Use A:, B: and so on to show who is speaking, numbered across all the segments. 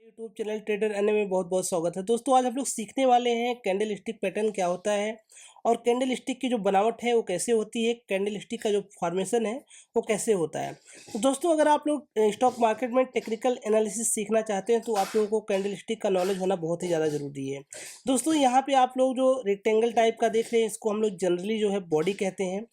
A: YouTube channel trader अन्य में बहुत बहुत स्वागत है। दोस्तों आज हम लोग सीखने वाले हैं कैंडल स्टिक पैटर्न क्या होता है और कैंडल स्टिक की जो बनावट है वो कैसे होती है, कैंडल स्टिक का जो फॉर्मेशन है वो कैसे होता है। तो दोस्तों अगर आप लोग स्टॉक मार्केट में टेक्निकल एनालिसिस सीखना चाहते हैं तो आप लोगों को कैंडल स्टिक का नॉलेज होना बहुत ही ज़्यादा ज़रूरी है। दोस्तों यहाँ पे आप लोग जो रेक्टेंगल टाइप का देख रहे हैं इसको हम लोग जनरली जो है बॉडी कहते हैं।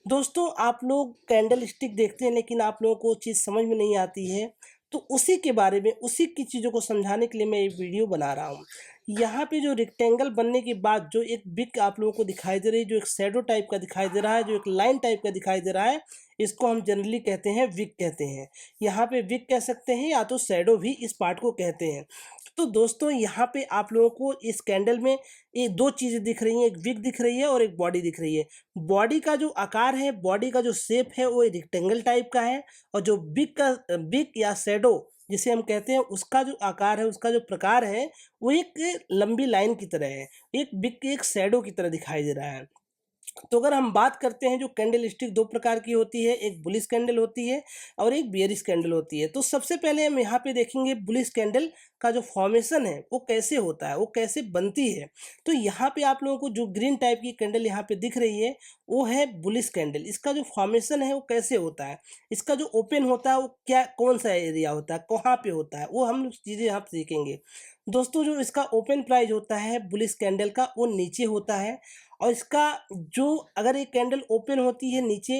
A: दोस्तों आप लोग कैंडल स्टिक देखते हैं लेकिन आप लोगों को चीज़ समझ में नहीं आती है, तो उसी के बारे में उसी की चीज़ों को समझाने के लिए मैं ये वीडियो बना रहा हूँ। यहाँ पे जो रेक्टेंगल बनने के बाद जो एक बिग आप लोगों को दिखाई दे रही है, जो एक शैडो टाइप का दिखाई दे रहा है, जो एक लाइन टाइप का दिखाई दे रहा है, इसको हम जनरली कहते हैं विग कहते हैं। यहाँ पे विग कह सकते हैं या तो शैडो भी इस पार्ट को कहते हैं। तो दोस्तों यहाँ पे आप लोगों को इस कैंडल में ये दो चीज़ें दिख रही हैं, एक विग दिख रही है और एक बॉडी दिख रही है। बॉडी का जो आकार है, बॉडी का जो शेप है वो रेक्टेंगल टाइप का है और जो बिग या शैडो जिसे हम कहते हैं उसका जो आकार है, उसका जो प्रकार है वो एक लंबी लाइन की तरह है, एक बिग एक शैडो की तरह दिखाई दे रहा है। तो अगर हम बात करते हैं जो कैंडल स्टिक दो प्रकार की होती है, एक बुलिश कैंडल होती है और एक बेयरिश कैंडल होती है। तो सबसे पहले हम यहाँ पे देखेंगे बुलिश कैंडल का जो फॉर्मेशन है वो कैसे होता है, वो कैसे बनती है। तो यहाँ पे आप लोगों को जो ग्रीन टाइप की कैंडल यहाँ पे दिख रही है वो है बुलिश कैंडल। इसका जो फॉर्मेशन है वो कैसे होता है, इसका जो ओपन होता है वो क्या कौन सा एरिया होता है, कहाँ पे होता है, वो हम लोग चीज़ें यहाँ पे सीखेंगे। दोस्तों जो इसका ओपन प्राइस होता है बुलिश कैंडल का वो नीचे होता है और इसका जो अगर एक कैंडल ओपन होती है नीचे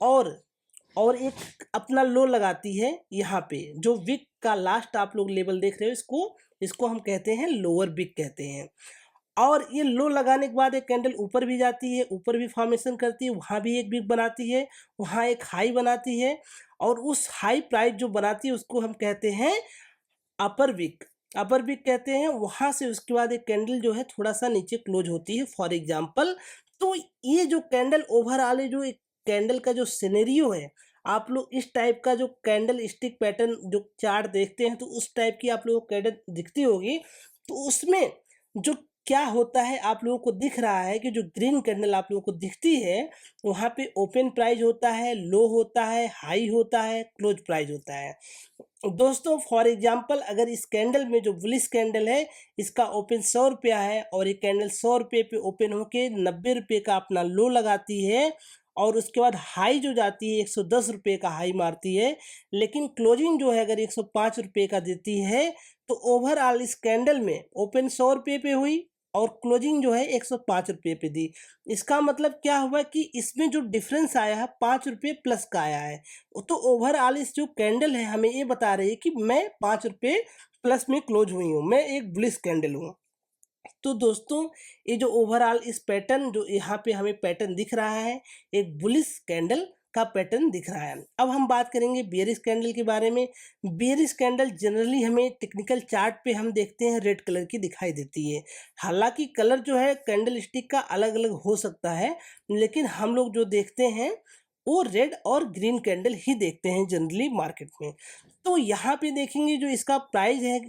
A: और एक अपना लो लगाती है यहाँ पे, जो विक का लास्ट आप लोग लेवल देख रहे हो इसको हम कहते हैं लोअर विक कहते हैं। और ये लो लगाने के बाद एक कैंडल ऊपर भी जाती है, ऊपर भी फॉर्मेशन करती है, वहाँ भी एक विक बनाती है, वहाँ एक हाई बनाती है और उस हाई प्राइस जो बनाती है उसको हम कहते हैं अपर विक। अपर विक कहते हैं। वहाँ से उसके बाद एक कैंडल जो है थोड़ा सा नीचे क्लोज होती है फॉर एग्जांपल। तो ये जो कैंडल ओवरऑल जो एक कैंडल का जो सिनेरियो है, आप लोग इस टाइप का जो कैंडल स्टिक पैटर्न जो चार्ट देखते हैं तो उस टाइप की आप लोगों को कैंडल दिखती होगी। तो उसमें जो क्या होता है आप लोगों को दिख रहा है कि जो ग्रीन कैंडल आप लोगों को दिखती है वहाँ पे ओपन प्राइस होता है, लो होता है, हाई होता है, क्लोज प्राइस होता है। दोस्तों फॉर एग्जांपल अगर इस कैंडल में जो बुलिश कैंडल है इसका ओपन 100 रुपया है और ये कैंडल 100 रुपये पे ओपन होके 90 रुपये का अपना लो लगाती है और उसके बाद हाई जो जाती है 110 रुपये का हाई मारती है, लेकिन क्लोजिंग जो है अगर 105 रुपये का देती है तो ओवरऑल इस कैंडल में ओपन 100 रुपये पे हुई और क्लोजिंग जो है 105 रुपये पे दी। इसका मतलब क्या हुआ कि इसमें जो डिफरेंस आया है 5 रुपये प्लस का आया है। तो ओवरऑल इस जो कैंडल है हमें ये बता रही है कि मैं 5 रुपये प्लस में क्लोज हुई हूँ, मैं एक बुलिश कैंडल हूँ। तो दोस्तों ये जो ओवरऑल इस पैटर्न जो यहाँ पे हमें पैटर्न दिख रहा है एक बुलिश कैंडल का पैटर्न दिख रहा है। अब हम बात करेंगे बेयरिश कैंडल के बारे में। बेयरिश कैंडल जनरली हमें टेक्निकल चार्ट पे हम देखते हैं रेड कलर की दिखाई देती है। हालांकि कलर जो है कैंडल स्टिक का अलग अलग हो सकता है, लेकिन हम लोग जो देखते हैं वो रेड और ग्रीन कैंडल ही देखते हैं जनरली मार्केट में। तो यहाँ पे देखेंगे जो इसका प्राइस है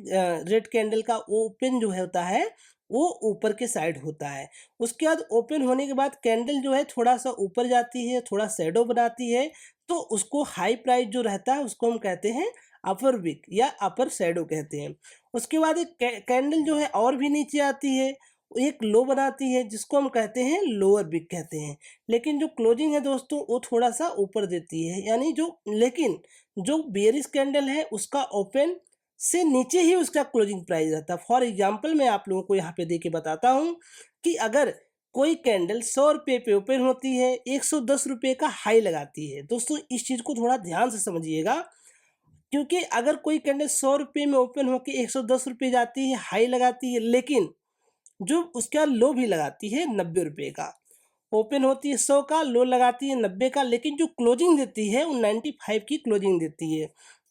A: रेड कैंडल का ओपन जो होता है वो ऊपर के साइड होता है। उसके बाद ओपन होने के बाद कैंडल जो है थोड़ा सा ऊपर जाती है, थोड़ा शैडो बनाती है, तो उसको हाई प्राइस जो रहता है उसको हम कहते हैं अपर विक या अपर शैडो कहते हैं। उसके बाद एक कैंडल जो है और भी नीचे आती है, एक लो बनाती है जिसको हम कहते हैं लोअर विक कहते हैं। लेकिन जो क्लोजिंग है दोस्तों वो थोड़ा सा ऊपर देती है, यानी लेकिन जो बेयरिश कैंडल है उसका ओपन से नीचे ही उसका क्लोजिंग प्राइस रहता है। फॉर एग्जांपल मैं आप लोगों को यहाँ पे दे के बताता हूँ कि अगर कोई कैंडल 100 रुपये पे ओपन होती है, 110 रुपये का हाई लगाती है। दोस्तों इस चीज़ को थोड़ा ध्यान से समझिएगा, क्योंकि अगर कोई कैंडल 100 रुपये में ओपन होकर 110 रुपये जाती है, हाई लगाती है, लेकिन जो उसका लो भी लगाती है 90 रुपये का, ओपन होती है 100 का, लो लगाती है 90 का, लेकिन जो क्लोजिंग देती है वो 95 की क्लोजिंग देती है।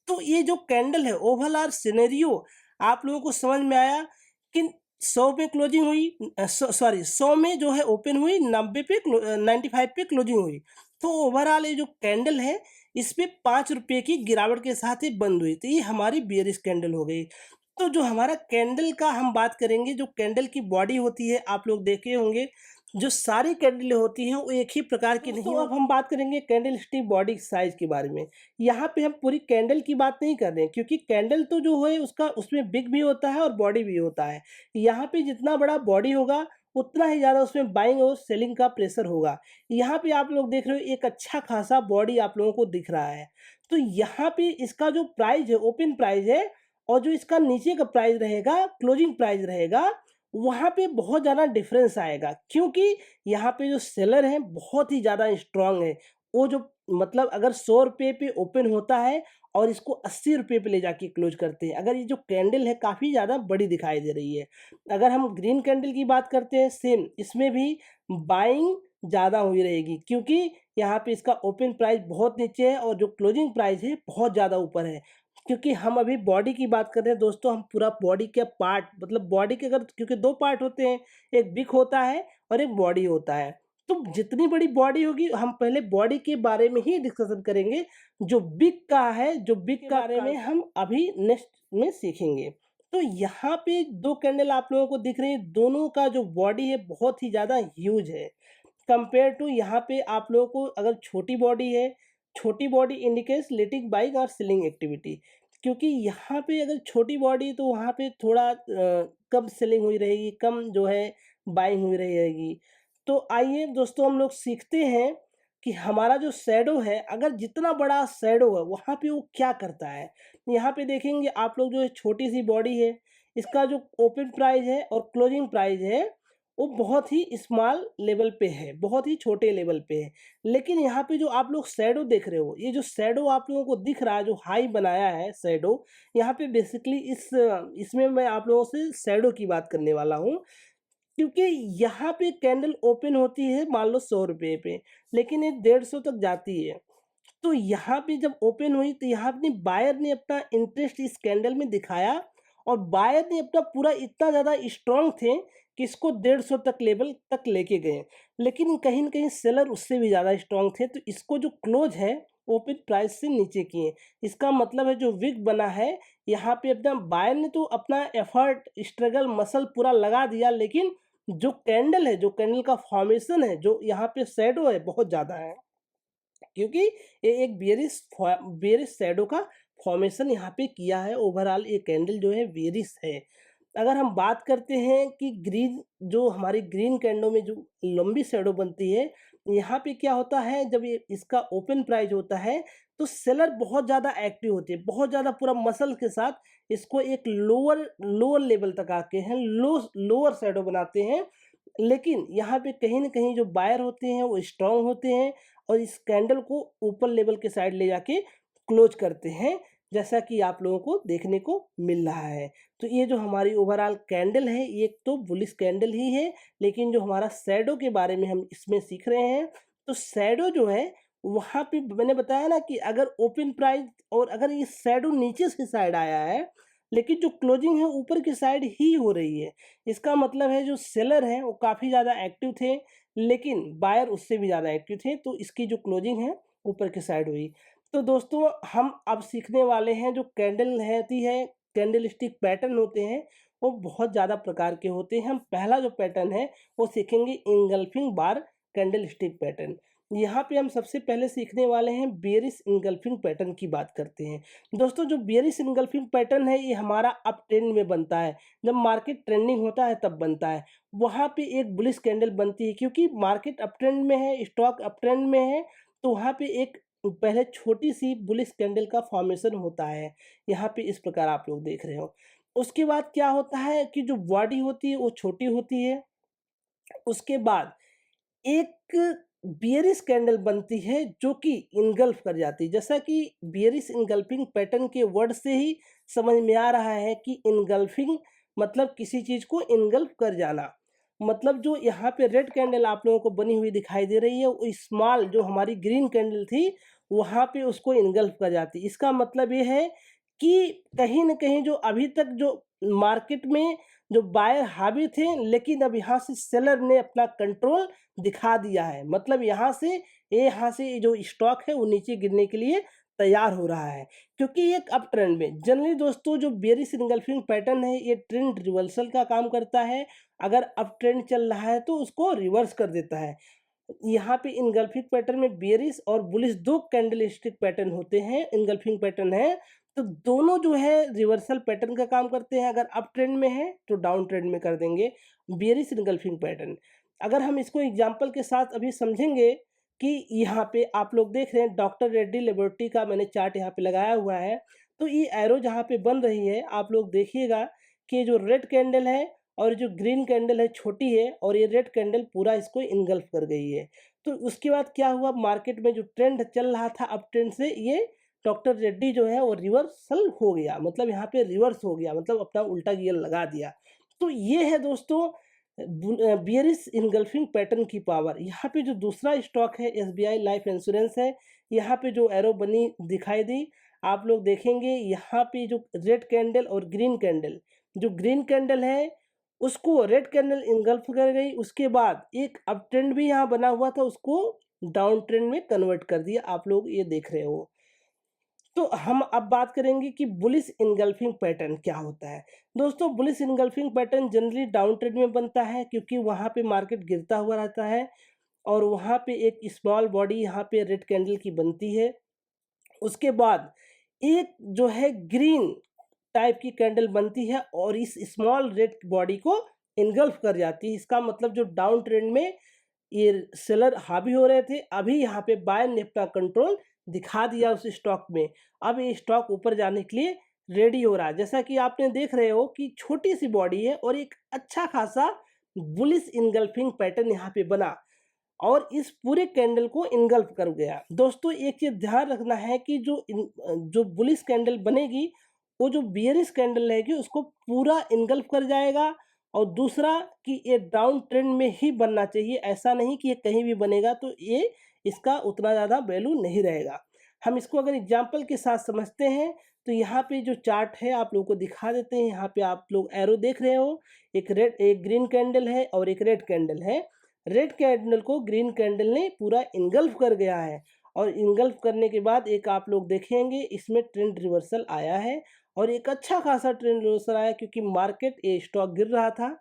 A: तो ये जो कैंडल है ओवरऑल सिनेरियो आप लोगों को समझ में आया कि 100 पे क्लोजिंग हुई, सॉरी 100 में जो है ओपन हुई, 90 पे 95 पे क्लोजिंग हुई। तो ओवरऑल ये जो कैंडल है इस पे 5 रुपये की गिरावट के साथ ही बंद हुई, तो ये हमारी बेयरिश कैंडल हो गई। तो जो हमारा कैंडल का हम बात करेंगे, जो कैंडल की बॉडी होती है आप लोग देखे होंगे जो सारी कैंडल होती हैं वो एक ही प्रकार की नहीं। तो अब हम बात करेंगे कैंडल स्टिक बॉडी साइज के बारे में। यहाँ पे हम पूरी कैंडल की बात नहीं कर रहे हैं, क्योंकि कैंडल तो जो है उसका उसमें बिग भी होता है और बॉडी भी होता है। यहाँ पे जितना बड़ा बॉडी होगा उतना ही ज़्यादा उसमें बाइंग और सेलिंग का प्रेशर होगा। यहाँ पे आप लोग देख रहे हो एक अच्छा खासा बॉडी आप लोगों को दिख रहा है। तो यहाँ पे इसका जो प्राइस है ओपन प्राइस है, और जो इसका नीचे का प्राइस रहेगा क्लोजिंग प्राइस रहेगा, वहाँ पे बहुत ज़्यादा डिफरेंस आएगा, क्योंकि यहाँ पे जो सेलर हैं बहुत ही ज़्यादा स्ट्रांग है। वो जो मतलब अगर 100 रुपये पे ओपन होता है और इसको 80 रुपये पे ले जाके क्लोज करते हैं। अगर ये जो कैंडल है काफ़ी ज़्यादा बड़ी दिखाई दे रही है। अगर हम ग्रीन कैंडल की बात करते हैं, सेम इसमें भी बाइंग ज़्यादा हुई रहेगी, क्योंकि यहाँ पे इसका ओपन प्राइस बहुत नीचे है और जो क्लोजिंग प्राइस है बहुत ज़्यादा ऊपर है। क्योंकि हम अभी बॉडी की बात कर रहे हैं दोस्तों, हम पूरा बॉडी के पार्ट मतलब बॉडी के, अगर क्योंकि 2 पार्ट होते हैं, एक बिग होता है और एक बॉडी होता है। तो जितनी बड़ी बॉडी होगी, हम पहले बॉडी के बारे में ही डिस्कशन करेंगे। जो बिग का है, जो बिग के बारे में हम अभी नेक्स्ट में सीखेंगे। तो यहाँ पे 2 कैंडल आप लोगों को दिख रही है, दोनों का जो बॉडी है बहुत ही ज़्यादा ह्यूज है। कंपेयर टू यहाँ पे आप लोगों को अगर छोटी बॉडी है, छोटी बॉडी इंडिकेट्स लेटिंग बाइंग और सेलिंग एक्टिविटी, क्योंकि यहाँ पे अगर छोटी बॉडी तो वहाँ पे थोड़ा कम सेलिंग हुई रहेगी, कम जो है बाइंग हुई रहेगी। तो आइए दोस्तों हम लोग सीखते हैं कि हमारा जो शैडो है, अगर जितना बड़ा शैडो है वहाँ पे वो क्या करता है। यहाँ पे देखेंगे आप लोग, जो है छोटी सी बॉडी है, इसका जो ओपन प्राइस है और क्लोजिंग प्राइस है वो बहुत ही स्मॉल लेवल पे है, बहुत ही छोटे लेवल पे है। लेकिन यहाँ पे जो आप लोग शैडो देख रहे हो, ये जो शैडो आप लोगों को दिख रहा है, जो हाई बनाया है शैडो, यहाँ पे बेसिकली इसमें मैं आप लोगों से शैडो की बात करने वाला हूँ। क्योंकि यहाँ पे कैंडल ओपन होती है मान लो 100 रुपये पे, लेकिन ये 150 तक जाती है। तो यहाँ पे जब ओपन हुई तो यहाँ पे बायर ने अपना इंटरेस्ट इस कैंडल में दिखाया, और बायर ने अपना पूरा इतना ज़्यादा स्ट्रांग थे कि इसको 150 तक लेवल तक लेके गए। लेकिन कहीं न कहीं सेलर उससे भी ज़्यादा स्ट्रांग थे, तो इसको जो क्लोज है ओपन प्राइस से नीचे किए। इसका मतलब है जो विग बना है, यहाँ पे अपना बायर ने तो अपना एफर्ट, स्ट्रगल, मसल पूरा लगा दिया, लेकिन जो कैंडल है, जो कैंडल का फॉर्मेशन है, जो यहाँ पे शैडो है बहुत ज़्यादा है, क्योंकि ये एक बेरिश शैडो का फॉर्मेशन यहाँ पे किया है। ओवरऑल ये कैंडल जो है बेरिश है। अगर हम बात करते हैं कि ग्रीन, जो हमारी ग्रीन कैंडल में जो लंबी शैडो बनती है, यहाँ पे क्या होता है, जब ये इसका ओपन प्राइस होता है तो सेलर बहुत ज़्यादा एक्टिव होते हैं, बहुत ज़्यादा पूरा मसल के साथ इसको एक लोअर लोअर लेवल तक आके हैं, लोअर शैडो बनाते हैं। लेकिन यहाँ पे कहीं न कहीं जो बायर होते हैं वो स्ट्रॉन्ग होते हैं और इस कैंडल को ऊपर लेवल के साइड ले जाके क्लोज करते हैं, जैसा कि आप लोगों को देखने को मिल रहा है। तो ये जो हमारी ओवरऑल कैंडल है, ये एक तो बुलिश कैंडल ही है, लेकिन जो हमारा शैडो के बारे में हम इसमें सीख रहे हैं, तो शैडो जो है वहाँ पे मैंने बताया ना कि अगर ओपन प्राइस और अगर ये शैडो नीचे से साइड आया है, लेकिन जो क्लोजिंग है ऊपर की साइड ही हो रही है, इसका मतलब है जो सेलर हैं वो काफ़ी ज़्यादा एक्टिव थे, लेकिन बायर उससे भी ज़्यादा एक्टिव थे, तो इसकी जो क्लोजिंग है ऊपर की साइड हुई। तो दोस्तों हम अब सीखने वाले हैं, जो कैंडल रहती है, कैंडल स्टिक पैटर्न होते हैं, वो बहुत ज़्यादा प्रकार के होते हैं। हम पहला जो पैटर्न है वो सीखेंगे इंगल्फिंग बार कैंडल स्टिक पैटर्न। यहाँ पे हम सबसे पहले सीखने वाले हैं बेयरिश इंगल्फिंग पैटर्न की बात करते हैं। दोस्तों जो बेयरिश इंगल्फिंग पैटर्न है ये हमारा अप ट्रेंड में बनता है, जब मार्केट ट्रेंडिंग होता है तब बनता है। वहाँ पे एक बुलिश कैंडल बनती है, क्योंकि मार्केट अप ट्रेंड में है, स्टॉक अप ट्रेंड में है, तो वहाँ पे एक पहले छोटी सी बुलिश कैंडल का फॉर्मेशन होता है। यहाँ पे इस प्रकार आप लोग देख रहे हो। उसके बाद क्या होता है कि जो बॉडी होती है वो छोटी होती है। उसके बाद एक बियरिश कैंडल बनती है जो कि इनगल्फ कर जाती है, जैसा कि बियरिश इनगल्फिंग पैटर्न के वर्ड से ही समझ में आ रहा है कि इनगल्फिंग मतलब किसी चीज़ को इनगल्फ कर जाना। मतलब जो यहाँ पे रेड कैंडल आप लोगों को बनी हुई दिखाई दे रही है, वो स्मॉल जो हमारी ग्रीन कैंडल थी वहाँ पे उसको इनगल्फ कर जाती है। इसका मतलब ये है कि कहीं न कहीं जो अभी तक जो मार्केट में जो बायर हावी थे, लेकिन अब यहाँ से सेलर ने अपना कंट्रोल दिखा दिया है। मतलब यहाँ से ये जो स्टॉक है वो नीचे गिरने के लिए तैयार हो रहा है, क्योंकि एक अप ट्रेंड में जनरली दोस्तों जो बेयरिश इनगल्फिंग पैटर्न है ये ट्रेंड रिवर्सल का काम करता है। अगर अप ट्रेंड चल रहा है तो उसको रिवर्स कर देता है। यहाँ पे इनगल्फिंग पैटर्न में बेयरिश और बुलिश दो कैंडलस्टिक पैटर्न होते हैं, इनगल्फिंग पैटर्न है, तो दोनों जो है रिवर्सल पैटर्न का काम करते हैं। अगर अप ट्रेंड में है तो डाउन ट्रेंड में कर देंगे बेयरिश इनगल्फिंग पैटर्न। अगर हम इसको एग्जांपल के साथ अभी समझेंगे कि यहाँ पे आप लोग देख रहे हैं डॉक्टर रेड्डी लेबोरेटरी का मैंने चार्ट यहाँ पे लगाया हुआ है, तो ये एरो जहाँ पे बन रही है आप लोग देखिएगा कि जो रेड कैंडल है और जो ग्रीन कैंडल है छोटी है और ये रेड कैंडल पूरा इसको इनगल्फ कर गई है। तो उसके बाद क्या हुआ, मार्केट में जो ट्रेंड चल रहा था अप ट्रेंड से, ये डॉक्टर रेड्डी जो है वो रिवर्सल हो गया, मतलब यहाँ पे रिवर्स हो गया, मतलब अपना उल्टा गियर लगा दिया। तो ये है दोस्तों बियरिश इनगल्फिंग पैटर्न की पावर। यहाँ पे जो दूसरा स्टॉक है एसबीआई लाइफ इंश्योरेंस है, यहाँ पे जो एरो बनी दिखाई दी आप लोग देखेंगे, यहाँ पे जो रेड कैंडल और ग्रीन कैंडल, जो ग्रीन कैंडल है उसको रेड कैंडल इनगल्फ कर गई, उसके बाद एक अप ट्रेंड भी यहाँ बना हुआ था उसको डाउन ट्रेंड में कन्वर्ट कर दिया, आप लोग ये देख रहे हो। तो हम अब बात करेंगे कि बुलिश इनगल्फिंग पैटर्न क्या होता है। दोस्तों bullish engulfing pattern generally down trend में बनता है, क्योंकि वहाँ पे मार्केट गिरता हुआ रहता है और वहाँ पे एक स्मॉल बॉडी यहाँ पे रेड कैंडल की बनती है। उसके बाद एक जो है ग्रीन टाइप की कैंडल बनती है और इस स्मॉल रेड बॉडी को इनगल्फ कर जाती है। इसका मतलब जो डाउन ट्रेंड में ये सेलर हावी हो रहे थे, अभी यहाँ पे बायर ने अपना कंट्रोल दिखा दिया उस स्टॉक में। अब ये स्टॉक ऊपर जाने के लिए रेडी हो रहा है। जैसा कि आपने देख रहे हो कि छोटी सी बॉडी है और एक अच्छा खासा बुलिश इनगल्फिंग पैटर्न यहाँ पे बना और इस पूरे कैंडल को इनगल्फ कर गया। दोस्तों एक चीज ध्यान रखना है कि जो बुलिश कैंडल बनेगी वो जो बियरिश कैंडल रहेगी उसको पूरा इनगल्फ कर जाएगा। और दूसरा कि ये डाउन ट्रेंड में ही बनना चाहिए, ऐसा नहीं कि ये कहीं भी बनेगा तो ये इसका उतना ज़्यादा वैल्यू नहीं रहेगा। हम इसको अगर एग्जांपल के साथ समझते हैं तो यहाँ पे जो चार्ट है आप लोगों को दिखा देते हैं। यहाँ पे आप लोग एरो देख रहे हो, एक ग्रीन कैंडल है और एक रेड कैंडल है। रेड कैंडल को ग्रीन कैंडल ने पूरा इनगल्फ कर गया है और इनगल्फ करने के बाद एक आप लोग देखेंगे इसमें ट्रेंड रिवर्सल आया है और एक अच्छा खासा ट्रेंड रिवर्सल आया, क्योंकि मार्केट ये स्टॉक गिर रहा था।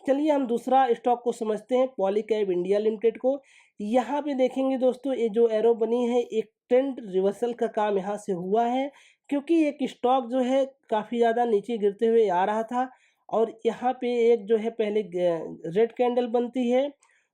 A: चलिए हम दूसरा स्टॉक को समझते हैं, पॉलीकैब इंडिया लिमिटेड को। यहाँ पे देखेंगे दोस्तों ये जो एरो बनी है एक ट्रेंड रिवर्सल का काम यहाँ से हुआ है, क्योंकि एक स्टॉक जो है काफ़ी ज़्यादा नीचे गिरते हुए आ रहा था और यहाँ पे एक जो है पहले रेड कैंडल बनती है,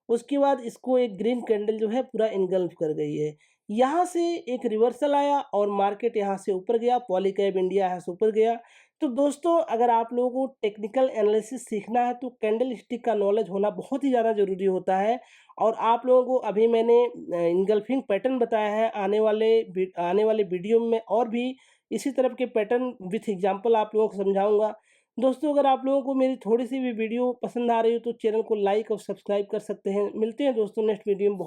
A: उसके बाद इसको एक ग्रीन कैंडल जो है पूरा इनगल्फ कर गई है। यहाँ से एक रिवर्सल आया और मार्केट यहाँ से ऊपर गया, पॉलीकैब इंडिया यहाँ से ऊपर गया। तो दोस्तों अगर आप लोगों को टेक्निकल एनालिसिस सीखना है तो कैंडल स्टिक का नॉलेज होना बहुत ही ज़्यादा ज़रूरी होता है। और आप लोगों को अभी मैंने इनगल्फिंग पैटर्न बताया है, आने वाले वीडियो में और भी इसी तरह के पैटर्न विथ एग्जांपल आप लोगों को समझाऊंगा। दोस्तों अगर आप लोगों को मेरी थोड़ी सी भी वीडियो पसंद आ रही हो तो चैनल को लाइक और सब्सक्राइब कर सकते हैं। मिलते हैं दोस्तों नेक्स्ट वीडियो में। बहुत